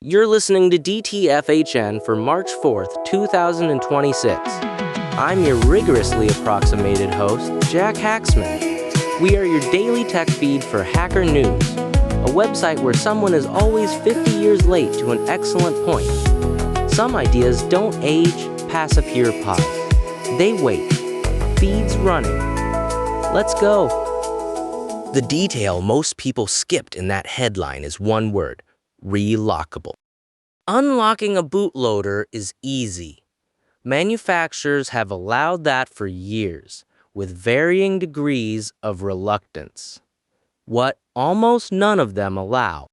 You're listening to DTFHN for March 4th, 2026. I'm your rigorously approximated host, Jack Hacksman. We are your daily tech feed for Hacker News, a website where someone is always 50 years late to an excellent point. Some ideas don't age past a pure pause. They wait. Feeds running. Let's go. The detail most people skipped in that headline is one word: relockable. Unlocking a bootloader is easy. Manufacturers have allowed that for years, with varying degrees of reluctance. What almost none of them allow.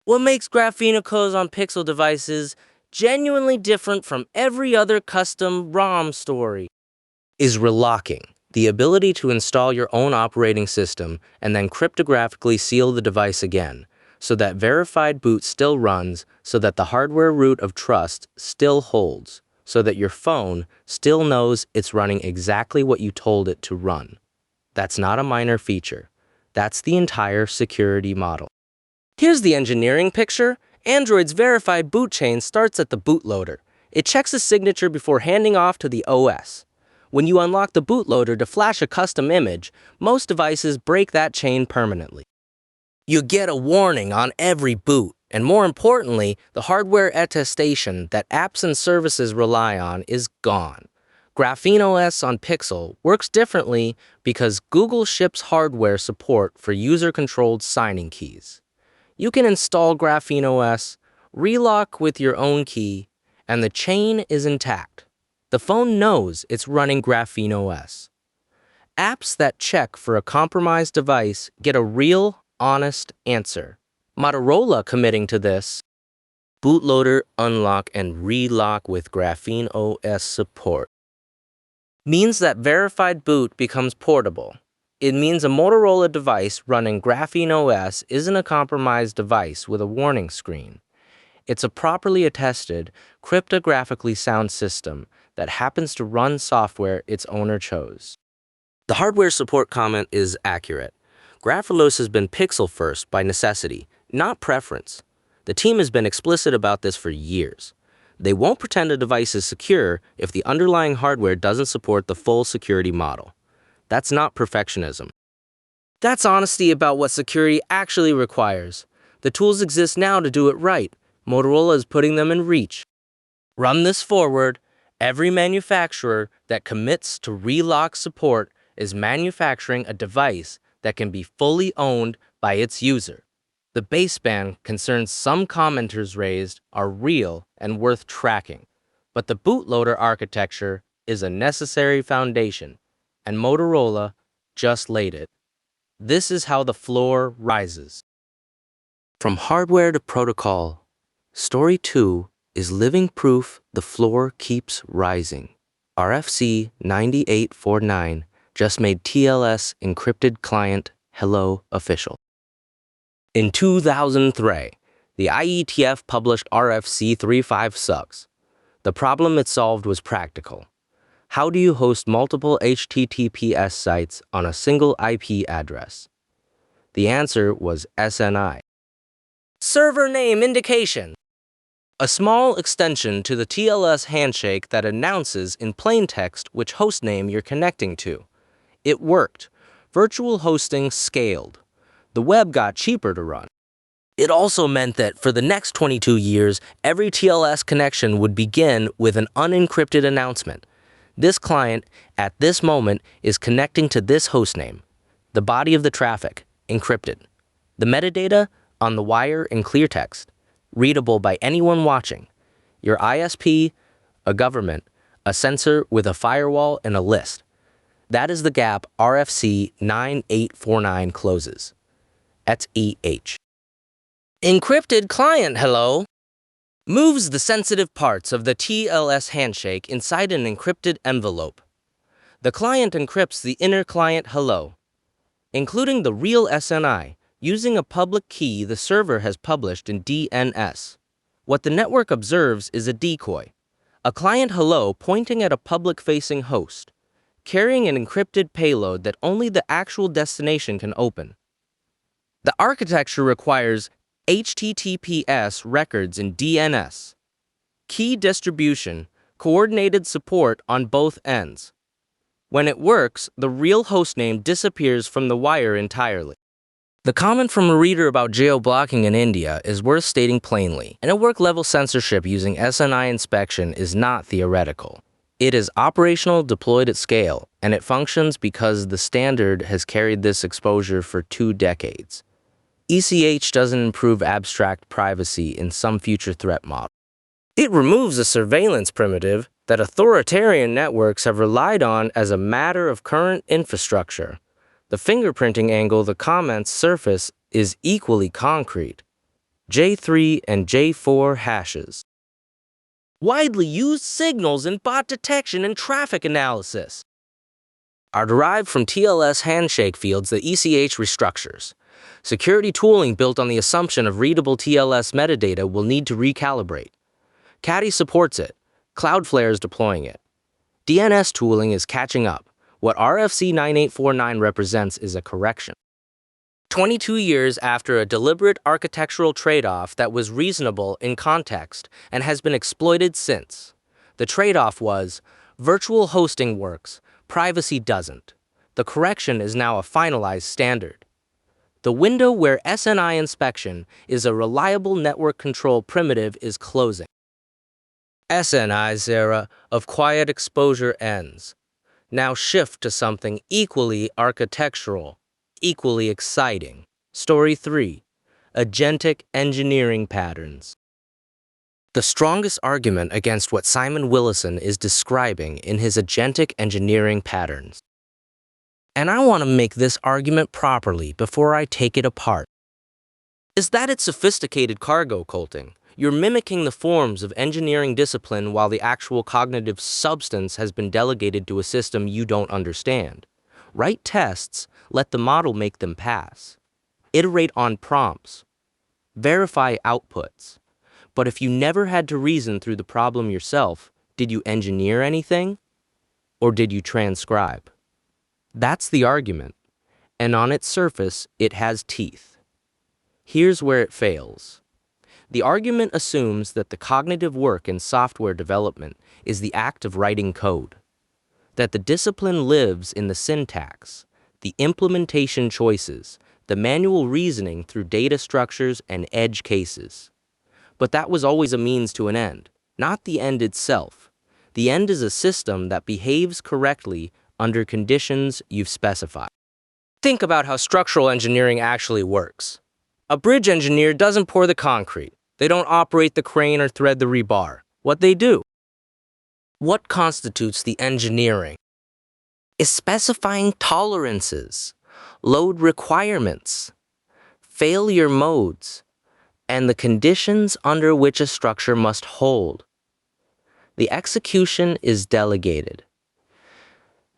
What makes GrapheneOS on Pixel devices genuinely different from every other custom ROM story is relocking, the ability to install your own operating system and then cryptographically seal the device again, so that verified boot still runs, so that the hardware root of trust still holds, so that your phone still knows it's running exactly what you told it to run. That's not a minor feature. That's the entire security model. Here's the engineering picture. Android's verified boot chain starts at the bootloader. It checks a signature before handing off to the OS. When you unlock the bootloader to flash a custom image, most devices break that chain permanently. You get a warning on every boot, and more importantly, the hardware attestation that apps and services rely on is gone. GrapheneOS on Pixel works differently because Google ships hardware support for user-controlled signing keys. You can install GrapheneOS, relock with your own key, and the chain is intact. The phone knows it's running GrapheneOS. Apps that check for a compromised device get a real, honest answer. Motorola committing to this. Bootloader, unlock, and relock with GrapheneOS support means that verified boot becomes portable. It means a Motorola device running GrapheneOS isn't a compromised device with a warning screen. It's a properly attested, cryptographically sound system that happens to run software its owner chose. The hardware support comment is accurate. GrapheneOS has been Pixel first by necessity, not preference. The team has been explicit about this for years. They won't pretend a device is secure if the underlying hardware doesn't support the full security model. That's not perfectionism. That's honesty about what security actually requires. The tools exist now to do it right. Motorola is putting them in reach. Run this forward. Every manufacturer that commits to relock support is manufacturing a device that can be fully owned by its user. The baseband concerns some commenters raised are real and worth tracking, but the bootloader architecture is a necessary foundation, and Motorola just laid it. This is how the floor rises. From hardware to protocol, Story 2 is living proof the floor keeps rising. RFC 9849 just made TLS Encrypted Client Hello official. In 2003, the IETF published RFC 35 sucks. The problem it solved was practical. How do you host multiple HTTPS sites on a single IP address? The answer was SNI. Server name indication. A small extension to the TLS handshake that announces in plain text which hostname you're connecting to. It worked. Virtual hosting scaled. The web got cheaper to run. It also meant that for the next 22 years, every TLS connection would begin with an unencrypted announcement. This client, at this moment, is connecting to this hostname. The body of the traffic, encrypted. The metadata, on the wire in clear text, readable by anyone watching. Your ISP, a government, a sensor with a firewall, and a list. That is the gap RFC 9849 closes. That's EH. Encrypted Client Hello moves the sensitive parts of the TLS handshake inside an encrypted envelope. The client encrypts the inner client hello, including the real SNI, using a public key the server has published in DNS. What the network observes is a decoy, a client hello pointing at a public-facing host, carrying an encrypted payload that only the actual destination can open. The architecture requires HTTPS records in DNS. Key distribution, coordinated support on both ends. When it works, the real hostname disappears from the wire entirely. The comment from a reader about geo-blocking in India is worth stating plainly. Network-level censorship using SNI inspection is not theoretical. It is operational, deployed at scale, and it functions because the standard has carried this exposure for 2 decades. ECH doesn't improve abstract privacy in some future threat model. It removes a surveillance primitive that authoritarian networks have relied on as a matter of current infrastructure. The fingerprinting angle the comments surface is equally concrete. J3 and J4 hashes. Widely used signals in bot detection and traffic analysis are derived from TLS handshake fields that ECH restructures. Security tooling built on the assumption of readable TLS metadata will need to recalibrate. Caddy supports it. Cloudflare is deploying it. DNS tooling is catching up. What RFC 9849 represents is a correction. 22 years after a deliberate architectural trade-off that was reasonable in context and has been exploited since. The trade-off was, virtual hosting works, privacy doesn't. The correction is now a finalized standard. The window where SNI inspection is a reliable network control primitive is closing. SNI's era of quiet exposure ends. Now shift to something equally architectural, equally exciting. Story 3. Agentic Engineering Patterns. The strongest argument against what Simon Willison is describing in his Agentic Engineering Patterns. And I want to make this argument properly before I take it apart, is that it's sophisticated cargo culting. You're mimicking the forms of engineering discipline while the actual cognitive substance has been delegated to a system you don't understand. Write tests, let the model make them pass. Iterate on prompts. Verify outputs. But if you never had to reason through the problem yourself, did you engineer anything? Or did you transcribe? That's the argument, and on its surface, it has teeth. Here's where it fails. The argument assumes that the cognitive work in software development is the act of writing code, that the discipline lives in the syntax, the implementation choices, the manual reasoning through data structures and edge cases. But that was always a means to an end, not the end itself. The end is a system that behaves correctly under conditions you've specified. Think about how structural engineering actually works. A bridge engineer doesn't pour the concrete. They don't operate the crane or thread the rebar. What they do? What constitutes the engineering? Is specifying tolerances, load requirements, failure modes, and the conditions under which a structure must hold. The execution is delegated.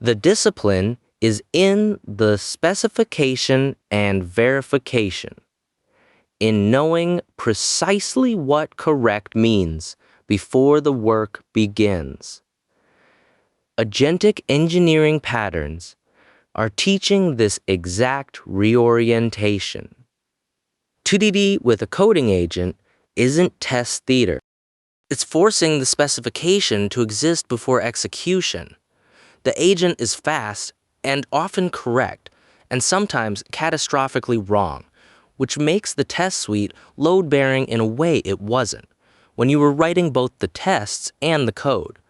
The discipline is in the specification and verification, in knowing precisely what correct means before the work begins. Agentic engineering patterns are teaching this exact reorientation. 2DD with a coding agent isn't test theater. It's forcing the specification to exist before execution. The agent is fast and often correct, and sometimes catastrophically wrong, which makes the test suite load-bearing in a way it wasn't when you were writing both the tests and the code.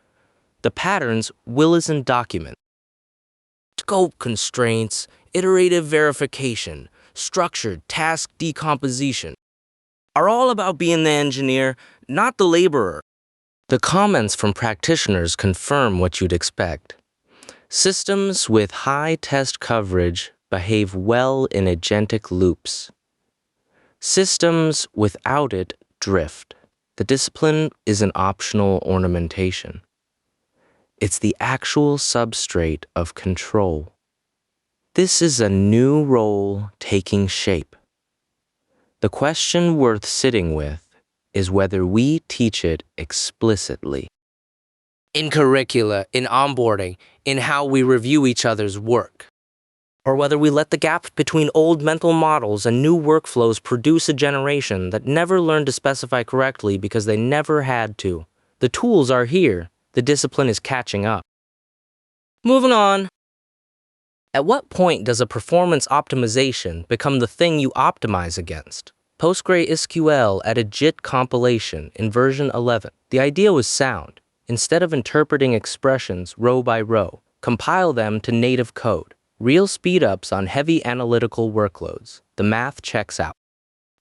The patterns Willison document. Scope constraints, iterative verification, structured task decomposition are all about being the engineer, not the laborer. The comments from practitioners confirm what you'd expect. Systems with high test coverage behave well in agentic loops. Systems without it drift. The discipline is an optional ornamentation. It's the actual substrate of control. This is a new role taking shape. The question worth sitting with is whether we teach it explicitly. In curricula, in onboarding, in how we review each other's work. or whether we let the gap between old mental models and new workflows produce a generation that never learned to specify correctly because they never had to. The tools are here. The discipline is catching up. Moving on. At what point does a performance optimization become the thing you optimize against? PostgreSQL added JIT compilation in version 11. The idea was sound. Instead of interpreting expressions row by row, compile them to native code. Real speedups on heavy analytical workloads. The math checks out.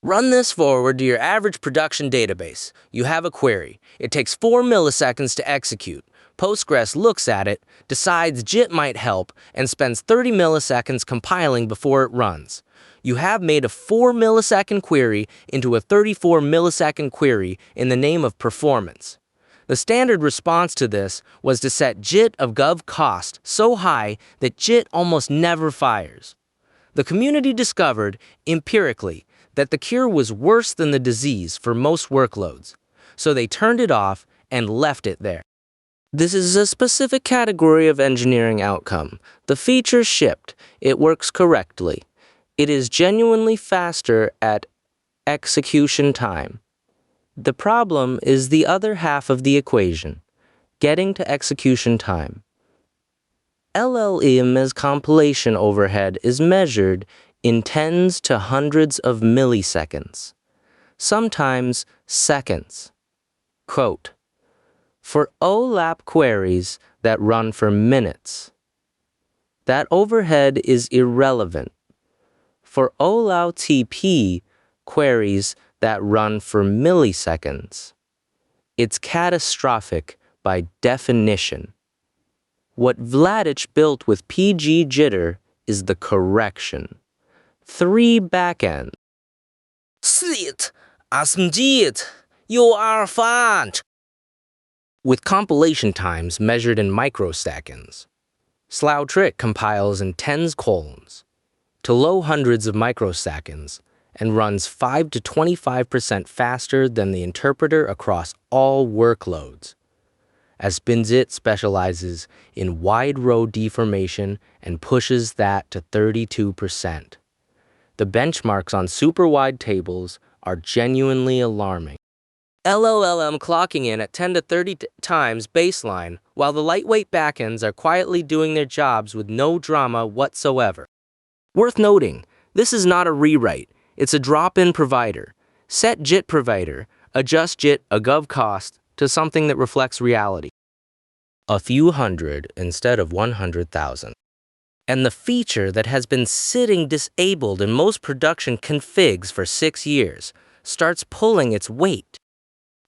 Run this forward to your average production database. You have a query. It takes 4 milliseconds to execute. Postgres looks at it, decides JIT might help, and spends 30 milliseconds compiling before it runs. You have made a 4 millisecond query into a 34 millisecond query in the name of performance. The standard response to this was to set JIT of gov cost so high that JIT almost never fires. The community discovered, empirically, that the cure was worse than the disease for most workloads, so they turned it off and left it there. This is a specific category of engineering outcome. The feature shipped. It works correctly. It is genuinely faster at execution time. The problem is the other half of the equation, getting to execution time. LLM's compilation overhead is measured in tens to hundreds of milliseconds, sometimes seconds. Quote, for OLAP queries that run for minutes, that overhead is irrelevant. For OLAP queries that run for milliseconds, it's catastrophic by definition. What Vladich built with PG jitter is the correction. 3 backends. Sit, asmjit, you are fine. With compilation times measured in microseconds. Slough Trick compiles in tens colons to low hundreds of microseconds and runs 5 to 25% faster than the interpreter across all workloads. As Binzit specializes in wide row deformation and pushes that to 32%. The benchmarks on super wide tables are genuinely alarming. LLM clocking in at 10 to 30 times baseline, while the lightweight backends are quietly doing their jobs with no drama whatsoever. Worth noting, this is not a rewrite, it's a drop-in provider. Set JIT provider, adjust JIT a gov cost to something that reflects reality. A few hundred instead of 100,000. And the feature that has been sitting disabled in most production configs for 6 years starts pulling its weight.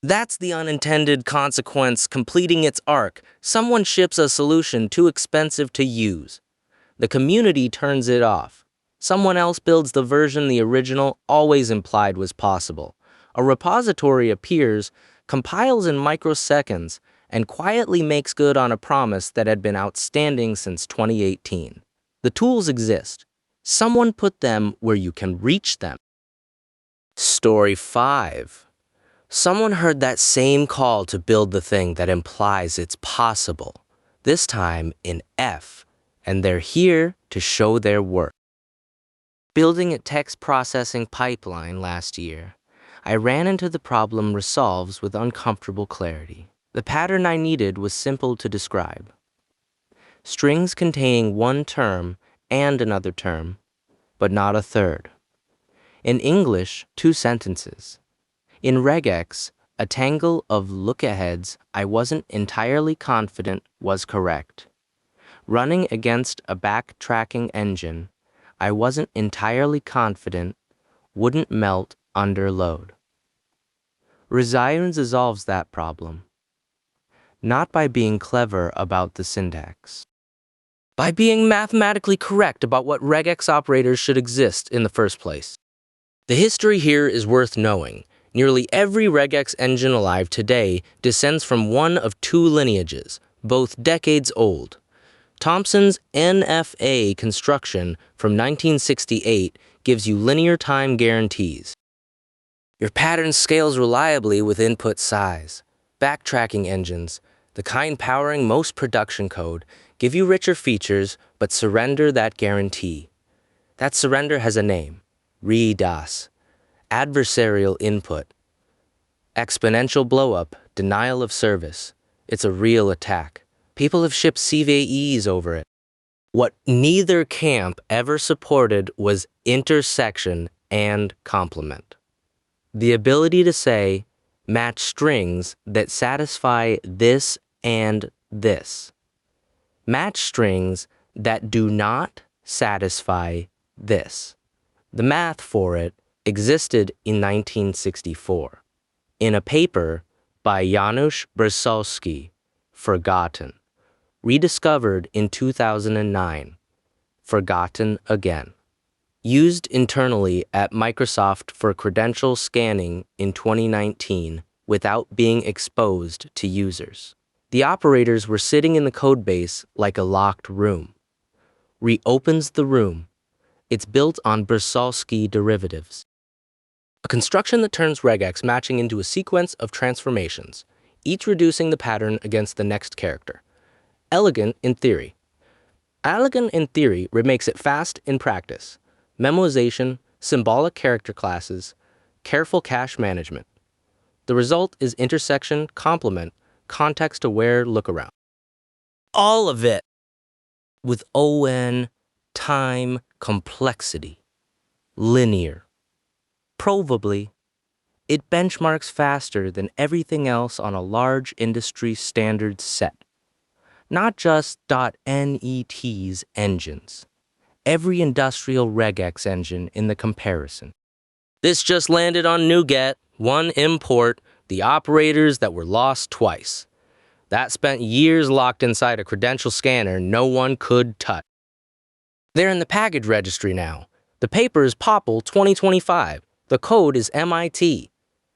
That's the unintended consequence completing its arc. Someone ships a solution too expensive to use. The community turns it off. Someone else builds the version the original always implied was possible. A repository appears, compiles in microseconds, and quietly makes good on a promise that had been outstanding since 2018. The tools exist. Someone put them where you can reach them. Story 5. Someone heard that same call to build the thing that implies it's possible, this time in F, and they're here to show their work. Building a text processing pipeline last year, I ran into the problem resolves with uncomfortable clarity. The pattern I needed was simple to describe. Strings containing one term and another term, but not a third. In English, 2 sentences. In regex, a tangle of lookaheads I wasn't entirely confident was correct. Running against a backtracking engine I wasn't entirely confident wouldn't melt under load. Resign resolves that problem. Not by being clever about the syntax. By being mathematically correct about what regex operators should exist in the first place. The history here is worth knowing. Nearly every regex engine alive today descends from one of 2 lineages, both decades old. Thomson's NFA construction from 1968 gives you linear time guarantees. Your pattern scales reliably with input size. Backtracking engines, the kind powering most production code, give you richer features, but surrender that guarantee. That surrender has a name: REDOS, adversarial input. Exponential blowup, denial of service. It's a real attack. People have shipped CVEs over it. What neither camp ever supported was intersection and complement. The ability to say, match strings that satisfy this and this. Match strings that do not satisfy this. The math for it existed in 1964 in a paper by Janusz Brzezinski, Forgotten, rediscovered in 2009, Forgotten again. Used internally at Microsoft for credential scanning in 2019 without being exposed to users. The operators were sitting in the codebase like a locked room. Reopens the room. It's built on Brzezinski derivatives. A construction that turns regex matching into a sequence of transformations, each reducing the pattern against the next character. Elegant in theory. Elegant in theory makes it fast in practice. Memoization, symbolic character classes, careful cache management. The result is intersection, complement, context-aware lookaround. All of it with ON, time, complexity, linear. Provably, it benchmarks faster than everything else on a large industry standard set. Not just .NET's engines. Every industrial regex engine in the comparison. This just landed on NuGet, one import, the operators that were lost twice. That spent years locked inside a credential scanner no one could touch. They're in the package registry now. The paper is POPL 2025. The code is MIT.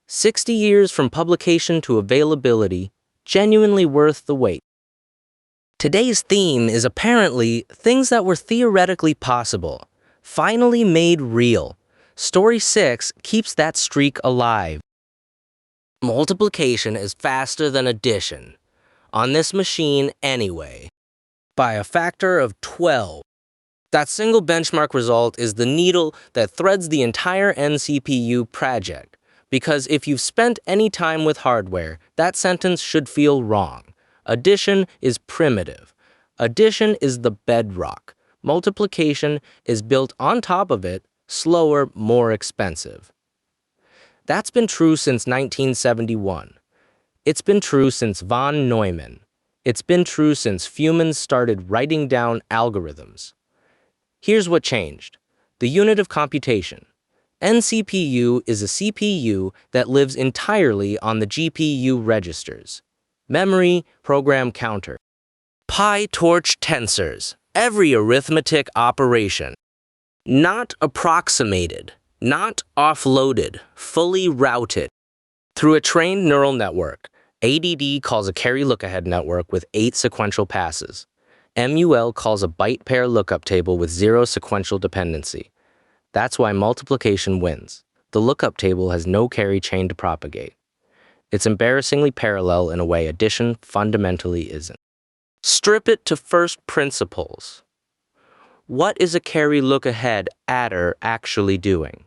60 years from publication to availability, genuinely worth the wait. Today's theme is apparently things that were theoretically possible, finally made real. Story 6 keeps that streak alive. Multiplication is faster than addition. On this machine anyway. By a factor of 12. That single benchmark result is the needle that threads the entire NCPU project, because if you've spent any time with hardware, that sentence should feel wrong. Addition is primitive. Addition is the bedrock. Multiplication is built on top of it, slower, more expensive. That's been true since 1971. It's been true since von Neumann. It's been true since humans started writing down algorithms. Here's what changed. The unit of computation. NCPU is a CPU that lives entirely on the GPU registers. Memory, program counter. PyTorch tensors. Every arithmetic operation. Not approximated, not offloaded, fully routed. Through a trained neural network, ADD calls a carry lookahead network with 8 sequential passes. MUL calls a byte pair lookup table with 0 sequential dependency. That's why multiplication wins. The lookup table has no carry chain to propagate. It's embarrassingly parallel in a way addition fundamentally isn't. Strip it to first principles. What is a carry lookahead adder actually doing?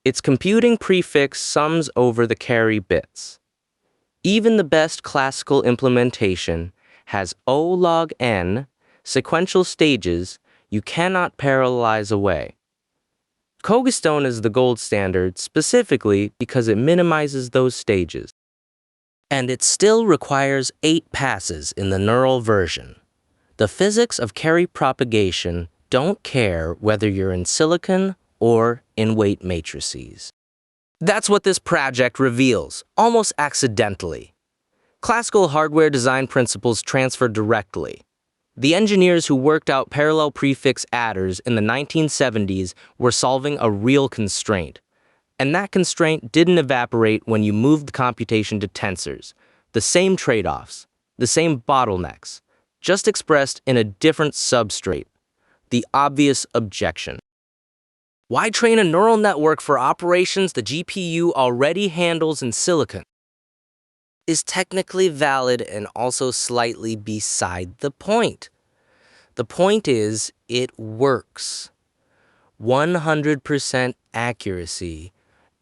Its computing prefix sums over the carry bits. Even the best classical implementation has O log n sequential stages you cannot parallelize away. Cogestone is the gold standard specifically because it minimizes those stages. And it still requires 8 passes in the neural version. The physics of carry propagation don't care whether you're in silicon or in weight matrices. That's what this project reveals, almost accidentally. Classical hardware design principles transfer directly. The engineers who worked out parallel prefix adders in the 1970s were solving a real constraint. And that constraint didn't evaporate when you moved the computation to tensors. The same trade-offs, the same bottlenecks, just expressed in a different substrate. The obvious objection. Why train a neural network for operations the GPU already handles in silicon? Is technically valid and also slightly beside the point. The point is, it works. 100% accuracy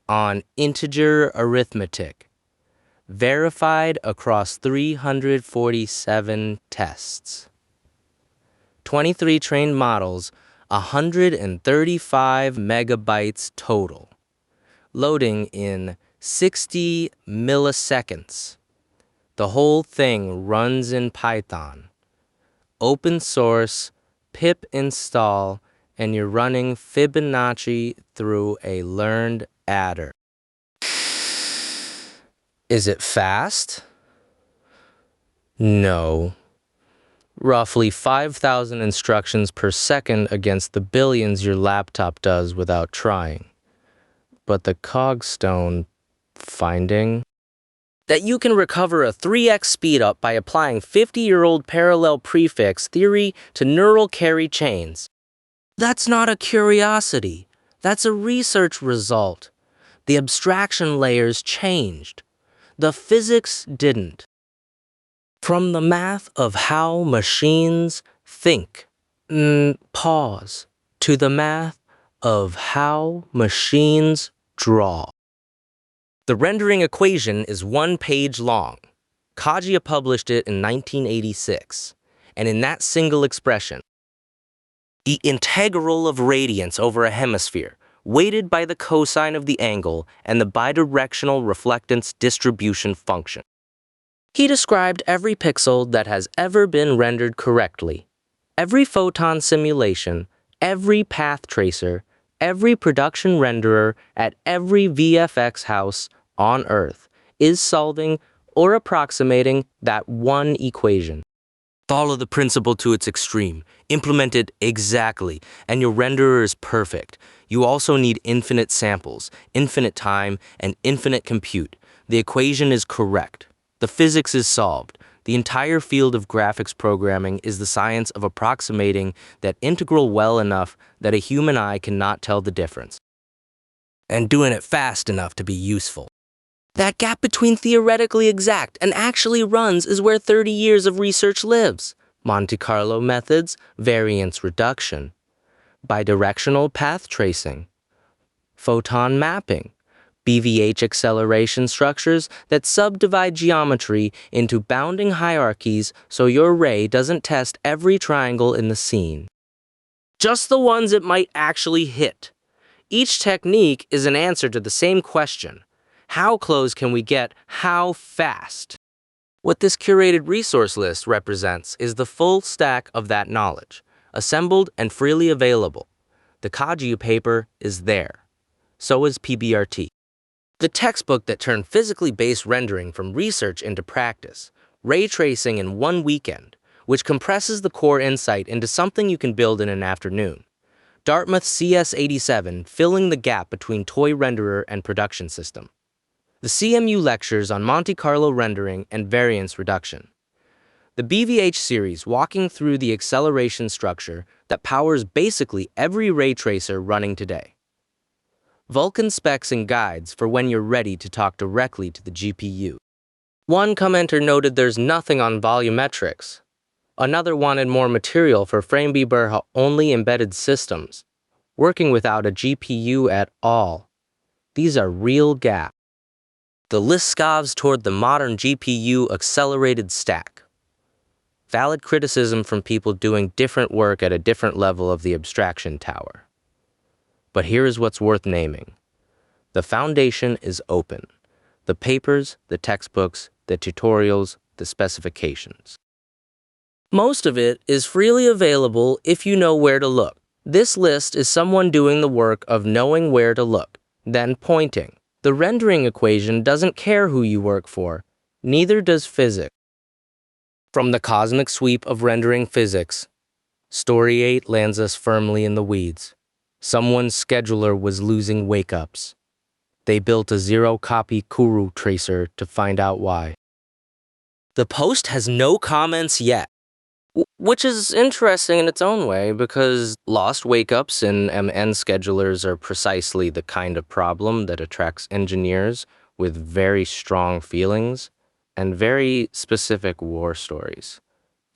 on integer arithmetic, verified across 347 tests. 23 trained models, 135 megabytes total, loading in 60 milliseconds. The whole thing runs in Python. Open source, pip install, and you're running Fibonacci through a learned adder. Is it fast? No. Roughly 5,000 instructions per second against the billions your laptop does without trying. But the Cogstone finding? That you can recover a 3x speedup by applying 50-year-old parallel prefix theory to neural carry chains. That's not a curiosity. That's a research result. The abstraction layers changed. The physics didn't. From the math of how machines think, pause, to the math of how machines draw. The rendering equation is 1 page long. Kaguya published it in 1986, and in that single expression, the integral of radiance over a hemisphere, weighted by the cosine of the angle and the bidirectional reflectance distribution function. He described every pixel that has ever been rendered correctly, every photon simulation, every path tracer, every production renderer at every VFX house on Earth is solving or approximating that one equation. Follow the principle to its extreme, implement it exactly, and your renderer is perfect. You also need infinite samples, infinite time, and infinite compute. The equation is correct. The physics is solved. The entire field of graphics programming is the science of approximating that integral well enough that a human eye cannot tell the difference, and doing it fast enough to be useful. That gap between theoretically exact and actually runs is where 30 years of research lives. Monte Carlo methods, variance reduction, bidirectional path tracing, photon mapping, BVH acceleration structures that subdivide geometry into bounding hierarchies so your ray doesn't test every triangle in the scene, just the ones it might actually hit. Each technique is an answer to the same question. How close can we get? How fast? What this curated resource list represents is the full stack of that knowledge, assembled and freely available. The Kaguya paper is there. So is PBRT. The textbook that turned physically based rendering from research into practice, ray tracing in 1 weekend, which compresses the core insight into something you can build in an afternoon. Dartmouth CS87 filling the gap between toy renderer and production system. The CMU lectures on Monte Carlo rendering and variance reduction. The BVH series walking through the acceleration structure that powers basically every ray tracer running today. Vulkan specs and guides for when you're ready to talk directly to the GPU. One commenter noted there's nothing on volumetrics. Another wanted more material for Framebee-only embedded systems, working without a GPU at all. These are real gaps. The list scoffs toward the modern GPU accelerated stack. Valid criticism from people doing different work at a different level of the abstraction tower. But here is what's worth naming. The foundation is open. The papers, the textbooks, the tutorials, the specifications. Most of it is freely available if you know where to look. This list is someone doing the work of knowing where to look, then pointing. The rendering equation doesn't care who you work for, neither does physics. From the cosmic sweep of rendering physics, Story 8 lands us firmly in the weeds. Someone's scheduler was losing wakeups. They built a zero-copy Kuru tracer to find out why. The post has no comments yet, which is interesting in its own way because lost wakeups in MN schedulers are precisely the kind of problem that attracts engineers with very strong feelings and very specific war stories.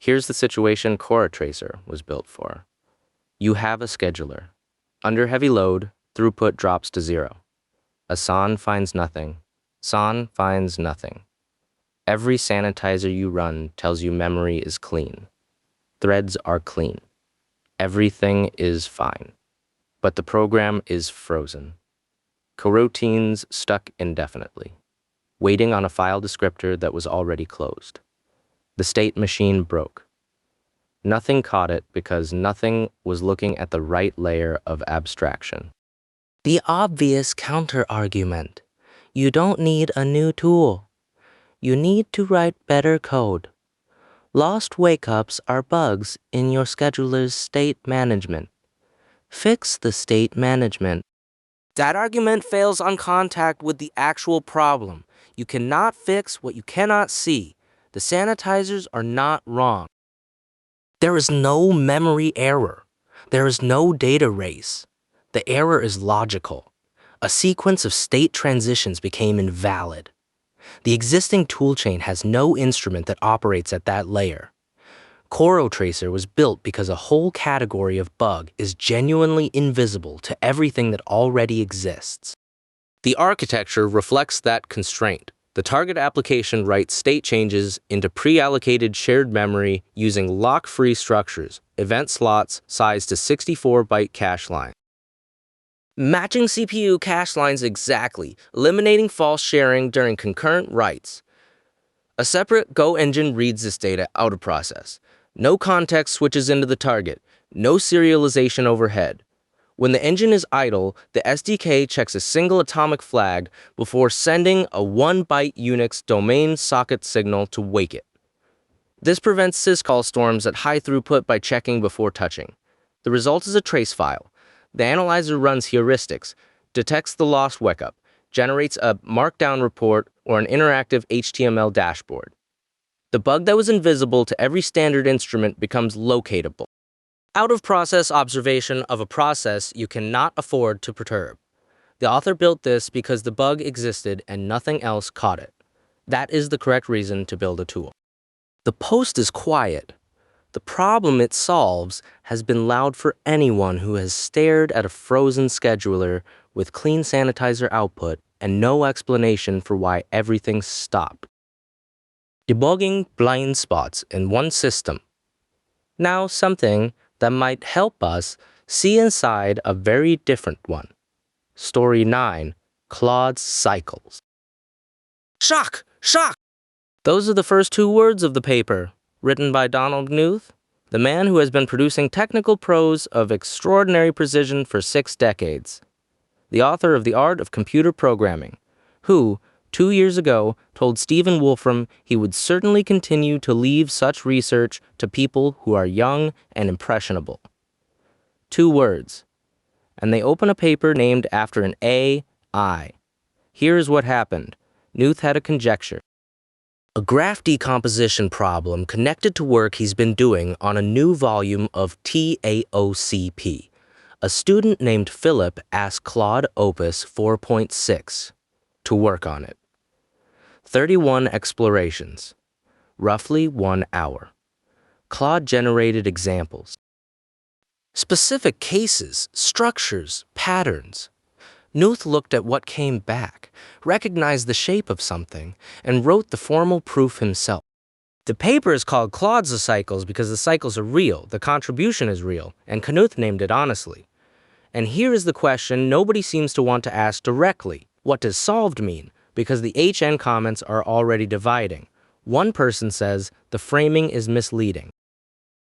Here's the situation coroutine was built for. You have a scheduler. Under heavy load, throughput drops to 0. Asan finds nothing. San finds nothing. Every sanitizer you run tells you memory is clean. Threads are clean. Everything is fine. But the program is frozen. Coroutines stuck indefinitely, waiting on a file descriptor that was already closed. The state machine broke. Nothing caught it because nothing was looking at the right layer of abstraction. The obvious counter-argument. You don't need a new tool. You need to write better code. Lost wakeups are bugs in your scheduler's state management. Fix the state management. That argument fails on contact with the actual problem. You cannot fix what you cannot see. The sanitizers are not wrong. There is no memory error. There is no data race. The error is logical. A sequence of state transitions became invalid. The existing toolchain has no instrument that operates at that layer. coroutine was built because a whole category of bug is genuinely invisible to everything that already exists. The architecture reflects that constraint. The target application writes state changes into pre-allocated shared memory using lock-free structures, event slots sized to 64-byte cache lines. Matching CPU cache lines exactly, eliminating false sharing during concurrent writes. A separate Go engine reads this data out of process. No context switches into the target, no serialization overhead. When the engine is idle, the SDK checks a single atomic flag before sending a 1-byte Unix domain socket signal to wake it. This prevents syscall storms at high throughput by checking before touching. The result is a trace file. The analyzer runs heuristics, detects the lost wakeup, generates a markdown report or an interactive HTML dashboard. The bug that was invisible to every standard instrument becomes locatable. Out-of-process observation of a process you cannot afford to perturb. The author built this because the bug existed and nothing else caught it. That is the correct reason to build a tool. The post is quiet. The problem it solves has been loud for anyone who has stared at a frozen scheduler with clean sanitizer output and no explanation for why everything stopped. Debugging blind spots in one system. Now something that might help us see inside a very different one. Story 9, Claude's Cycles. Shock! Shock! Those are the first 2 words of the paper, written by Donald Knuth, the man who has been producing technical prose of extraordinary precision for 6 decades. The author of The Art of Computer Programming, who, 2 years ago, told Stephen Wolfram he would certainly continue to leave such research to people who are young and impressionable. 2 words. And they open a paper named after an AI. Here's what happened. Knuth had a conjecture. A graph decomposition problem connected to work he's been doing on a new volume of TAOCP. A student named Philip asked Claude Opus 4.6 to work on it. 31 explorations, roughly 1 hour. Claude generated examples. Specific cases, structures, patterns. Knuth looked at what came back, recognized the shape of something, and wrote the formal proof himself. The paper is called Claude's Cycles because the cycles are real, the contribution is real, and Knuth named it honestly. And here is the question nobody seems to want to ask directly. What does solved mean? Because the HN comments are already dividing. One person says the framing is misleading.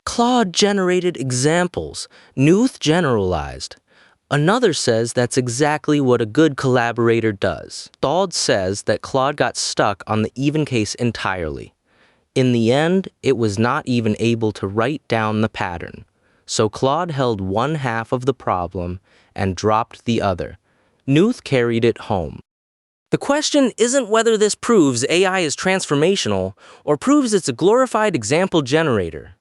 Claude generated examples. Knuth generalized. Another says that's exactly what a good collaborator does. Claude says that Claude got stuck on the even case entirely. In the end, it was not even able to write down the pattern. So Claude held one half of the problem and dropped the other. Knuth carried it home. The question isn't whether this proves AI is transformational or proves it's a glorified example generator.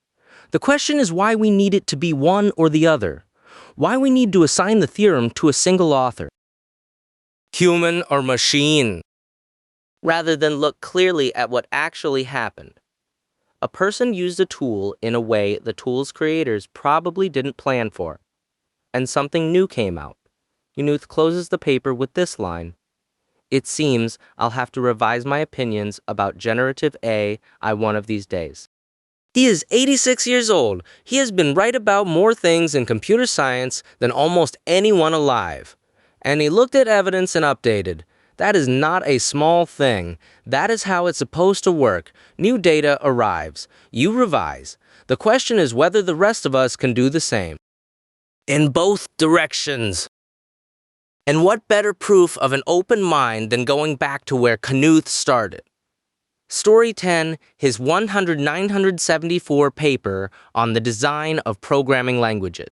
The question is why we need it to be one or the other. Why we need to assign the theorem to a single author. Human or machine? Rather than look clearly at what actually happened. A person used a tool in a way the tool's creators probably didn't plan for, and something new came out. Knuth closes the paper with this line: "It seems I'll have to revise my opinions about generative AI one of these days." He is 86 years old. He has been right about more things in computer science than almost anyone alive. And he looked at evidence and updated. That is not a small thing. That is how it's supposed to work. New data arrives. You revise. The question is whether the rest of us can do the same. In both directions. And what better proof of an open mind than going back to where Knuth started? Story 10, his 974 paper on the design of programming languages.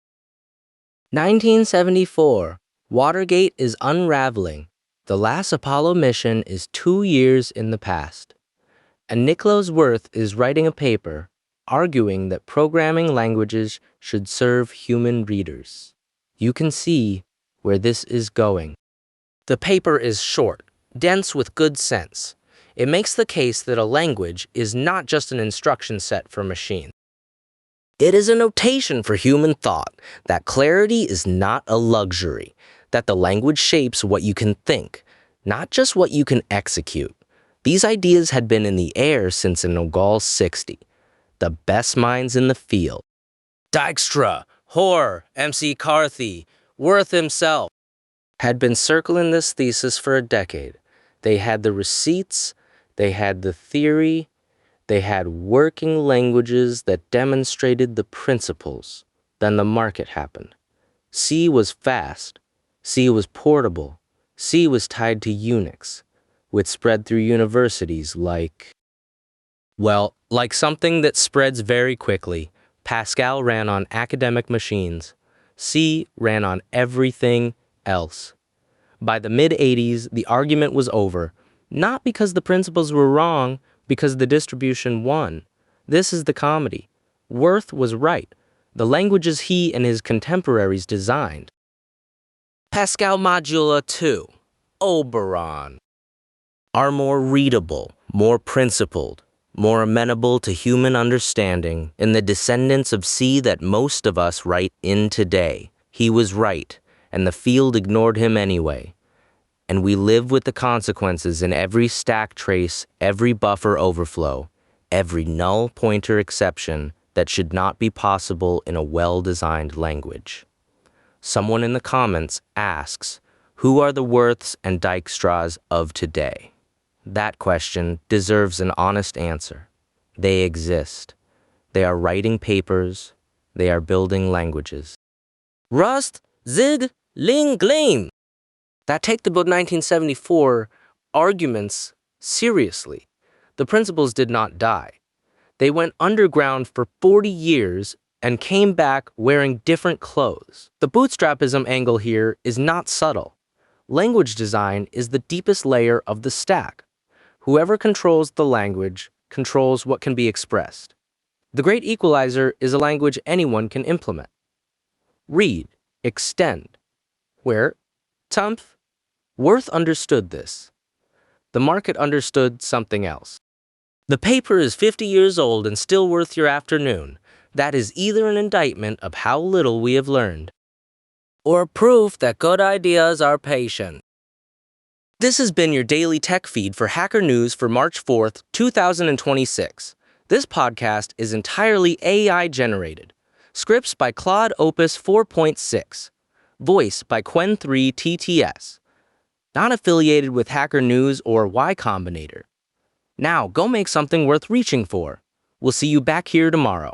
1974, Watergate is unraveling. The last Apollo mission is 2 years in the past. And Nicholas Wirth is writing a paper arguing that programming languages should serve human readers. You can see where this is going. The paper is short, dense with good sense. It makes the case that a language is not just an instruction set for machines. It is a notation for human thought, that clarity is not a luxury, that the language shapes what you can think, not just what you can execute. These ideas had been in the air since Nogal 60, the best minds in the field. Dijkstra, Hoare, M.C. Carthy, Wirth himself had been circling this thesis for a decade. They had the receipts, they had the theory, they had working languages that demonstrated the principles. Then the market happened. C was fast, C was portable, C was tied to Unix, which spread through universities like something that spreads very quickly. Pascal ran on academic machines. C ran on everything else. By the mid-80s, the argument was over, not because the principles were wrong, because the distribution won. This is the comedy. Wirth was right. The languages he and his contemporaries designed. Pascal Modula 2, Oberon, are more readable, more principled, more amenable to human understanding in the descendants of C that most of us write in today. He was right, and the field ignored him anyway. And we live with the consequences in every stack trace, every buffer overflow, every null pointer exception that should not be possible in a well-designed language. Someone in the comments asks, who are the Wirths and Dijkstras of today? That question deserves an honest answer. They exist. They are writing papers. They are building languages. Rust, Zig, Ling, Gleam. That take the 1974 arguments seriously. The principles did not die. They went underground for 40 years and came back wearing different clothes. The bootstrapism angle here is not subtle. Language design is the deepest layer of the stack. Whoever controls the language controls what can be expressed. The great equalizer is a language anyone can implement. Read, extend. Where? Tumph. Wirth understood this. The market understood something else. The paper is 50 years old and still worth your afternoon. That is either an indictment of how little we have learned, or proof that good ideas are patient. This has been your daily tech feed for Hacker News for March 4th, 2026. This podcast is entirely AI generated. Scripts by Claude Opus 4.6. Voice by Quen3 TTS. Not affiliated with Hacker News or Y Combinator. Now, go make something worth reaching for. We'll see you back here tomorrow.